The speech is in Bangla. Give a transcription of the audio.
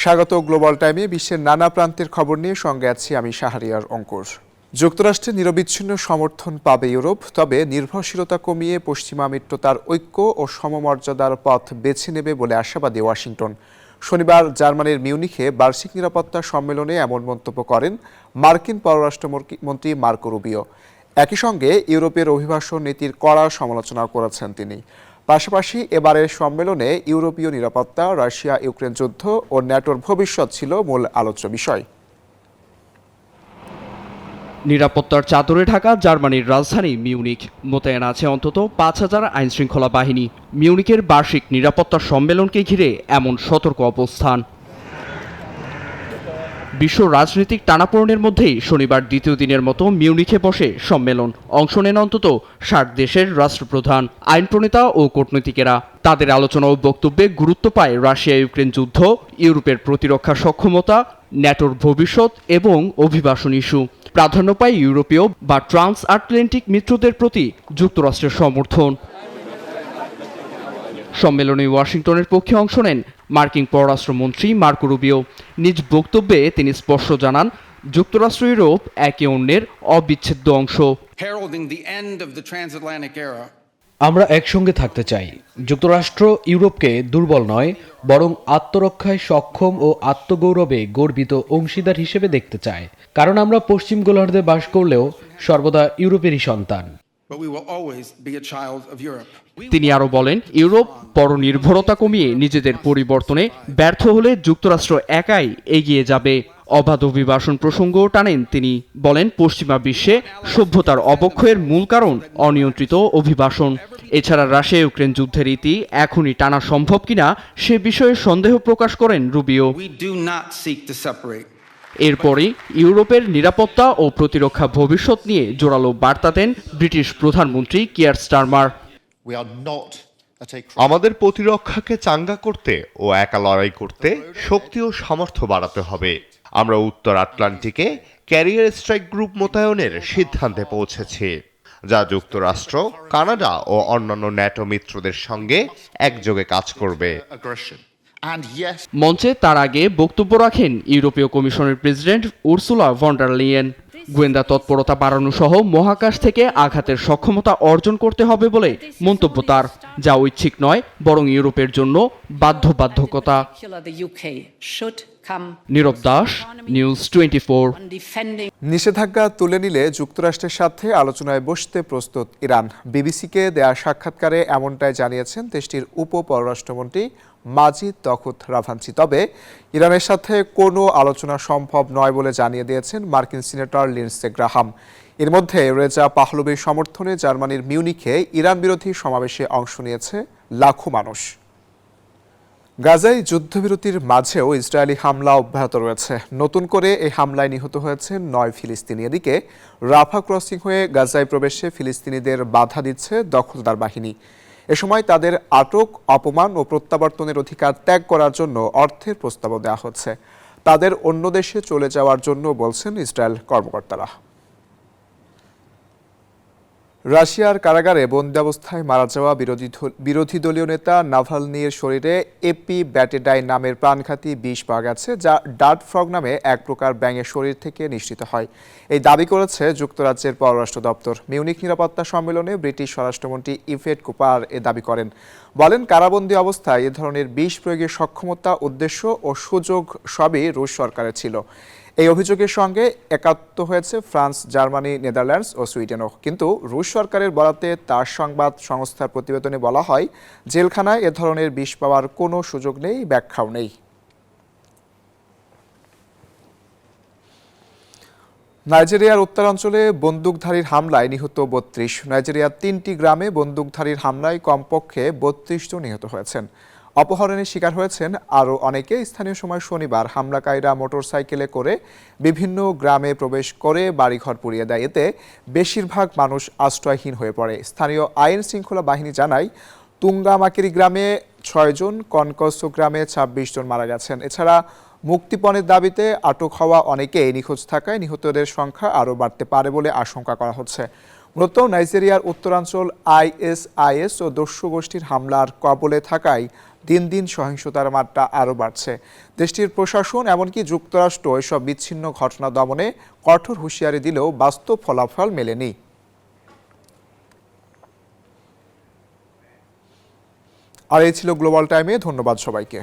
স্বাগত গ্লোবাল টাইমে। বিশ্বের নানা প্রান্তের খবর নিয়ে সঙ্গে আছি আমি শাহরিয়ার অঙ্কুর। যুক্তরাষ্ট্রে নিরবিচ্ছিন্ন সমর্থন পাবে ইউরোপ, তবে নির্ভরশীলতা কমিয়ে পশ্চিমা মিত্রতার ঐক্য ও সমমর্যাদার পথ বেছে নেবে বলে আশাবাদী ওয়াশিংটন। শনিবার জার্মানির মিউনিখে বার্ষিক নিরাপত্তা সম্মেলনে এমন মন্তব্য করেন মার্কিন পররাষ্ট্রমন্ত্রী মার্কো রুবিও। একই সঙ্গে ইউরোপের অভিবাসন নীতির কড়া সমালোচনা করেছেন তিনি। পাশাপাশি এবারের সম্মেলনে ইউরোপীয় নিরাপত্তা, রাশিয়া ইউক্রেন যুদ্ধ ও ন্যাটোর ভবিষ্যৎ ছিল মূল আলোচ্য বিষয়। নিরাপত্তার চাদরে ঢাকা জার্মানির রাজধানী মিউনিখ। মোতায়েন আছে অন্তত ৫,০০০ আইনশৃঙ্খলা বাহিনী। মিউনিখের বার্ষিক নিরাপত্তা সম্মেলনকে ঘিরে এমন সতর্ক অবস্থান। বিশ্ব রাজনৈতিক টানাপোড়েনের মধ্যেই শনিবার দ্বিতীয় দিনের মতো মিউনিখে বসে সম্মেলন। অংশ নেন অন্তত ৬০ দেশের রাষ্ট্রপ্রধান, আইন প্রণেতা ও কূটনীতিকেরা। তাদের আলোচনা ও বক্তব্যে গুরুত্ব পায় রাশিয়া ইউক্রেন যুদ্ধ, ইউরোপের প্রতিরক্ষা সক্ষমতা, ন্যাটোর ভবিষ্যৎ এবং অভিবাসন ইস্যু। প্রাধান্য পায় ইউরোপীয় বা ট্রান্স আটলান্টিক মিত্রদের প্রতি যুক্তরাষ্ট্রের সমর্থন। সম্মেলনে ওয়াশিংটনের পক্ষে অংশ নেন মার্কিন পররাষ্ট্রমন্ত্রী মার্কো রুবিও। নিজ বক্তব্যে তিনি স্পষ্ট জানান, যুক্তরাষ্ট্র ইউরোপ একে অন্যের অবিচ্ছেদ্য অংশ। আমরা একসঙ্গে থাকতে চাই। যুক্তরাষ্ট্র ইউরোপকে দুর্বল নয়, বরং আত্মরক্ষায় সক্ষম ও আত্মগৌরবে গর্বিত অংশীদার হিসেবে দেখতে চায়। কারণ আমরা পশ্চিম গোলার্ধে বাস করলেও সর্বদা ইউরোপেরই সন্তান। তিনি আরও বলেন, ইউরোপ পরনির্ভরতা কমিয়ে নিজেদের পরিবর্তনে ব্যর্থ হলে যুক্তরাষ্ট্র একাই এগিয়ে যাবে। অবাধ অভিবাসন প্রসঙ্গও টানেন তিনি। বলেন, পশ্চিমা বিশ্বে সভ্যতার অবক্ষয়ের মূল কারণ অনিয়ন্ত্রিত অভিবাসন। এছাড়া রাশিয়া ইউক্রেন যুদ্ধের ইতি এখনই টানা সম্ভব কিনা সে বিষয়ে সন্দেহ প্রকাশ করেন রুবিও। এরপরই ইউরোপের নিরাপত্তা ও প্রতিরক্ষা ভবিষ্যৎ নিয়ে জোরালো বার্তা দেন ব্রিটিশ প্রধানমন্ত্রী কিয়ার স্টারমার। আমাদের প্রতিরক্ষাকে চাঙ্গা করতে ও একা লড়াই করতে শক্তি ও সামর্থ্য বাড়াতে হবে। আমরা উত্তর আটলান্টিকে ক্যারিয়ার স্ট্রাইক গ্রুপ মোতায়েনের সিদ্ধান্তে পৌঁছেছি, যা যুক্তরাষ্ট্র, কানাডা ও অন্যান্য ন্যাটো মিত্রদের সঙ্গে একযোগে কাজ করবে। মঞ্চে তার আগে বক্তব্য রাখেন ইউরোপীয় কমিশনের president Ursula von der Leyen. গোয়েন্দা তৎপরতা বাড়ানো সহ মহাকাশ থেকে আঘাতের সক্ষমতা অর্জন করতে হবে বলে মন্তব্য তার, যা ঐচ্ছিক নয় বরং ইউরোপের জন্য বাধ্যবাধকতা। নীরব দাস, নিউজ 24। নিষেধাজ্ঞা তুলে নিলে যুক্তরাষ্ট্রের সাথে আলোচনায় বসতে প্রস্তুত ইরান। বিবিসিকে দেয়া সাক্ষাৎকারে এমনটাই জানিয়েছেন দেশটির উপ পররাষ্ট্রমন্ত্রী মাজিদ তখত রাভাঞ্চি। তবে ইরানের সাথে কোনো আলোচনা সম্ভব নয় বলে জানিয়ে দিয়েছেন মার্কিন সিনেটর লিন্ডসে গ্রাহাম। এর মধ্যে রেজা পাহলভির সমর্থনে জার্মানির মিউনিখে ইরান বিরোধী সমাবেশে অংশ নিয়েছে লাখো মানুষ। গাজায় যুদ্ধবিরতির মাঝেও ইসরায়েলি হামলা অব্যাহত রয়েছে। নতুন করে এই হামলায় নিহত হয়েছেন ৯ ফিলিস্তিনি। এদিকে রাফা ক্রসিং হয়ে গাজায় প্রবেশে ফিলিস্তিনিদের বাধা দিচ্ছে দখলদার বাহিনী। এ সময় তাদের আটক, অপমান ও প্রত্যাবর্তনের অধিকার ত্যাগ করার জন্য অর্থের প্রস্তাবও দেওয়া হচ্ছে। তাদের অন্য দেশে চলে যাওয়ার জন্য বলছেন ইসরায়েল কর্মকর্তারা। রাশিয়ার কারাগারে বন্দি অবস্থায় মারা যাওয়া বিরোধী দলীয় নেতা নাভালনির শরীরে এপিব্যাটিডাইন নামের প্রাণঘাতী বিষ পাওয়া গেছে, যা ডার্ট ফ্রগ নামে এক প্রকার ব্যাঙের শরীর থেকে নিঃসৃত হয়। এই দাবি করেছে যুক্তরাজ্যের পররাষ্ট্র দপ্তর। মিউনিখ নিরাপত্তা সম্মেলনে ব্রিটিশ স্বরাষ্ট্রমন্ত্রী ইভেট কুপার এ দাবি করেন। বলেন, কারাবন্দী অবস্থায় এ ধরনের বিষ প্রয়োগের সক্ষমতা, উদ্দেশ্য ও সুযোগ সবই রুশ সরকারের ছিল। এই অভিযোগের সঙ্গে একাত্ম হয়েছে ফ্রান্স, জার্মানি, নেদারল্যান্ডস ও সুইডেনও। কিন্তু রুশ সরকারের বরাতে তার সংবাদ সংস্থার প্রতিবেদনে বলা হয়, জেলখানায় এ ধরনের বিষ পাওয়ার কোনো সুযোগ নেই, ব্যাখ্যাও নেই। নাইজেরিয়ার উত্তরাঞ্চলে বন্দুকধারীর হামলায় নিহত ৩২। নাইজেরিয়ার ৩টি গ্রামে বন্দুকধারীর হামলায় কমপক্ষে ৩২ জন নিহত হয়েছেন। অপহরণের শিকার হয়েছেন আরও অনেকে। স্থানীয় সময় শনিবার হামলাকারীরা মোটরসাইকেলে করে বিভিন্ন গ্রামে প্রবেশ করে বাড়িঘর পুড়িয়ে দেয়। এতে বেশিরভাগ মানুষ আশ্রয়হীন হয়ে পড়ে। স্থানীয় আইন শৃঙ্খলা বাহিনী জানায়, তুঙ্গামাকিরি গ্রামে ৬ জন, কনকসো গ্রামে ২৬ জন মারা গেছেন। এছাড়া মুক্তিপণের দাবিতে আটক হওয়া অনেকেই নিখোঁজ থাকায় নিহতদের সংখ্যা আরও বাড়তে পারে বলে আশঙ্কা করা হচ্ছে। মূলত নাইজেরিয়ার উত্তরাঞ্চল ISIS ও দস্যু গোষ্ঠীর হামলার কবলে থাকায় দিন দিন সহিংসতার মাত্রা আরও বাড়ছে। দেশটির প্রশাসন এমনকি যুক্তরাষ্ট্র এসব বিচ্ছিন্ন ঘটনা দমনে কঠোর হুঁশিয়ারি দিলেও বাস্তব ফলাফল মেলেনি। আর এই ছিল গ্লোবাল টাইমে। ধন্যবাদ সবাইকে।